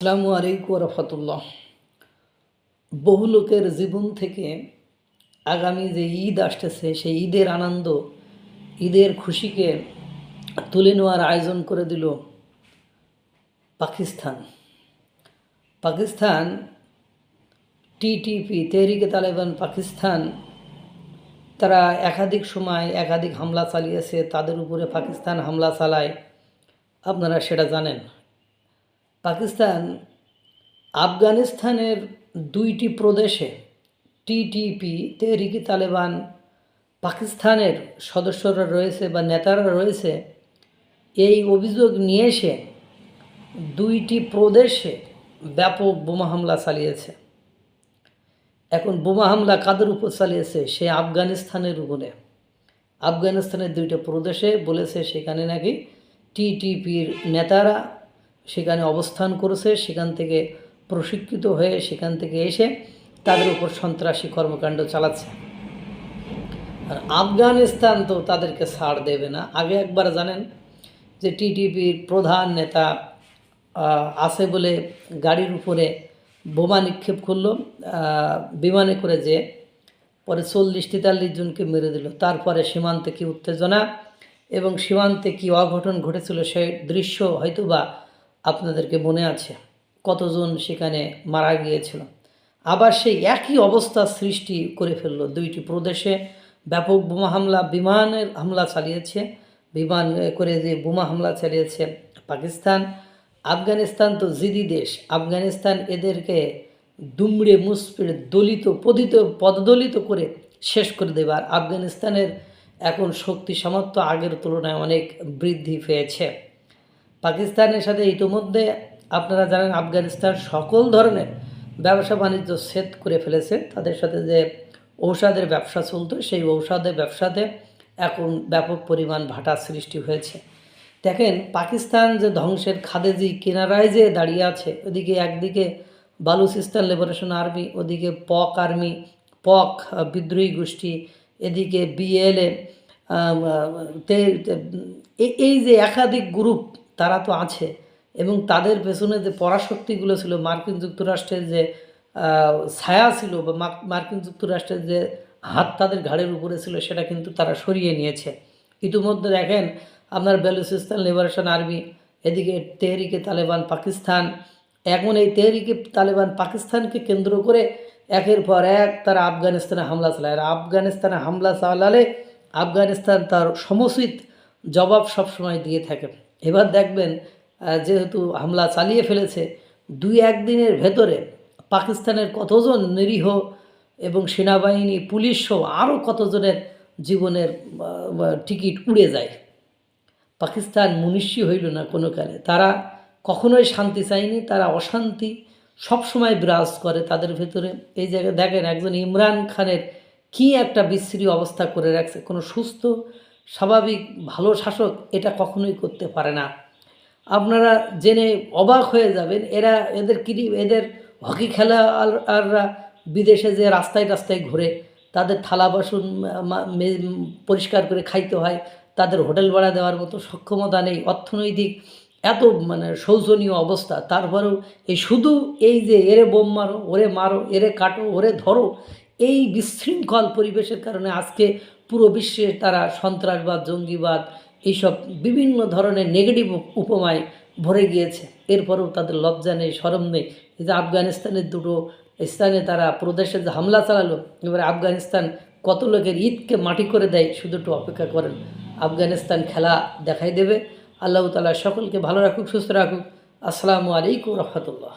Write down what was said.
আসসালামু আলাইকুম রহমতুল্লাহ। বহু লোকের জীবন থেকে আগামী যে ঈদ আসতেছে সেই ঈদের আনন্দ, ঈদের খুশিকে তুলে নেওয়ার আয়োজন করে দিল পাকিস্তান। পাকিস্তান টিটিপি তেহরিকে তালেবান পাকিস্তান তারা একাধিক সময় একাধিক হামলা চালিয়েছে, তাদের উপরে পাকিস্তান হামলা চালায়, আপনারা সেটা জানেন। পাকিস্তান আফগানিস্তানের 2টি প্রদেশে টিটিপি তেহরিকে তালেবান পাকিস্তানের সদস্যরা রয়েছে বা নেতারা রয়েছে, এই অভিযোগ নিয়ে এসে 2টি প্রদেশে ব্যাপক বোমা হামলা চালিয়েছে। এখন বোমা হামলা কাদের উপর চালিয়েছে? সে আফগানিস্তানের উপরে। আফগানিস্তানের 2টা প্রদেশে বলেছে সেখানে নাকি টিটিপির নেতারা সেখানে অবস্থান করেছে, সেখান থেকে প্রশিক্ষিত হয়ে সেখান থেকে এসে তাদের উপর সন্ত্রাসী কর্মকাণ্ড চালাচ্ছে। আর আফগানিস্তান তো তাদেরকে ছাড় দেবে না। আগে একবার জানেন যে টিটিপির প্রধান নেতা আছে বলে গাড়ির উপরে বোমা নিক্ষেপ করলো বিমানে করে, যে পরে 40-43 জনকে মেরে দিল। তারপরে সীমান্তে কি উত্তেজনা এবং সীমান্তে কি অঘটন ঘটেছিল সেই দৃশ্য হয়তোবা আপনাদেরকে মনে আছে, কতজন সেখানে মারা গিয়েছিল। আবার সেই একই অবস্থা সৃষ্টি করে ফেললো 2টি প্রদেশে ব্যাপক বোমা হামলা, বিমানের হামলা চালিয়েছে, বিমান করে যে বোমা হামলা চালিয়েছে পাকিস্তান। আফগানিস্তান তো জিদি দেশ, আফগানিস্তান এদেরকে দুমড়ে মুচড়ে পদদলিত করে শেষ করে দেবে। আর আফগানিস্তানের এখন শক্তি সামর্থ্য আগের তুলনায় অনেক বৃদ্ধি পেয়েছে। পাকিস্তানের সাথে ইতিমধ্যে আপনারা জানেন আফগানিস্তান সকল ধরনের ব্যবসা বাণিজ্য ছেদ করে ফেলেছে। তাদের সাথে যে ঔষধের ব্যবসা চলতো সেই ঔষধের ব্যবসাতে এখন ব্যাপক পরিমাণ ভাটা সৃষ্টি হয়েছে। দেখেন পাকিস্তান যে ধ্বংসের খাদেজি কিনারায় যে দাঁড়িয়ে আছে, ওদিকে একদিকে বালুচিস্তান লিবারেশন আর্মি, ওদিকে পক বিদ্রোহী গোষ্ঠী, এদিকে বিএলএ, এই যে একাধিক গ্রুপ তারা তো আছে, এবং তাদের পেছনে যে পরাশক্তিগুলো ছিল, মার্কিন যুক্তরাষ্ট্রের যে ছায়া ছিল বা মার্কিন যুক্তরাষ্ট্রের যে হাত তাদের ঘাড়ের উপরে ছিল, সেটা কিন্তু তারা সরিয়ে নিয়েছে। ইতিমধ্যে দেখেন আপনার বেলুচিস্তান লিবারেশন আর্মি, এদিকে তেহরিকে তালেবান পাকিস্তান, এখন এই তেহরিকে তালেবান পাকিস্তানকে কেন্দ্র করে একের পর এক তারা আফগানিস্তানে হামলা চালায়। আর আফগানিস্তানে হামলা চালালে আফগানিস্তান তার সমুচিত জবাব সবসময় দিয়ে থাকে। এবার দেখবেন যেহেতু হামলা চালিয়ে ফেলেছে, 2-1 দিনের ভেতরে পাকিস্তানের কতজন নিরীহ এবং সেনাবাহিনী পুলিশ সহ আরও কতজনের জীবনের টিকিট উড়ে যায়। পাকিস্তান মনুষ্য হইল না কোনো কালে, তারা কখনোই শান্তি চায়নি, তারা অশান্তি সবসময় বিরাজ করে তাদের ভেতরে। এই জায়গায় দেখেন একজন ইমরান খানের কি একটা বিশ্রী অবস্থা করে রাখছে। কোনো সুস্থ স্বাভাবিক ভালো শাসক এটা কখনোই করতে পারে না। আপনারা জেনে অবাক হয়ে যাবেন, এদের হকি খেলা আররা বিদেশে যে রাস্তায় রাস্তায় ঘুরে, তাদের থালা বাসন পরিষ্কার করে খাইতে হয়, তাদের হোটেল ভাড়া দেওয়ার মতো সক্ষমতা নেই, অর্থনৈতিক এত শোচনীয় অবস্থা। তারপরেও শুধু এই যে এরে বোম মারো, ওরে মারো, এরে কাটো, ওরে ধরো, এই বিশৃঙ্খল পরিবেশের কারণে আজকে পুরো বিশ্বে তারা সন্ত্রাসবাদ, জঙ্গিবাদ, এইসব বিভিন্ন ধরনের নেগেটিভ উপমায় ভরে গিয়েছে। এরপরেও তাদের লজ্জা নেই, শরম নেই। এই যে আফগানিস্তানের 2টো স্থানে তারা প্রদেশে যে হামলা চালালো, এবারে আফগানিস্তান কত লোকের ঈদকে মাটি করে দেয়, শুধু একটু অপেক্ষা করেন, আফগানিস্তান খেলা দেখাই দেবে। আল্লাহ তাআলা সকলকে ভালো রাখুক, সুস্থ রাখুক। আসসালামু আলাইকুম রহমতুল্লাহ।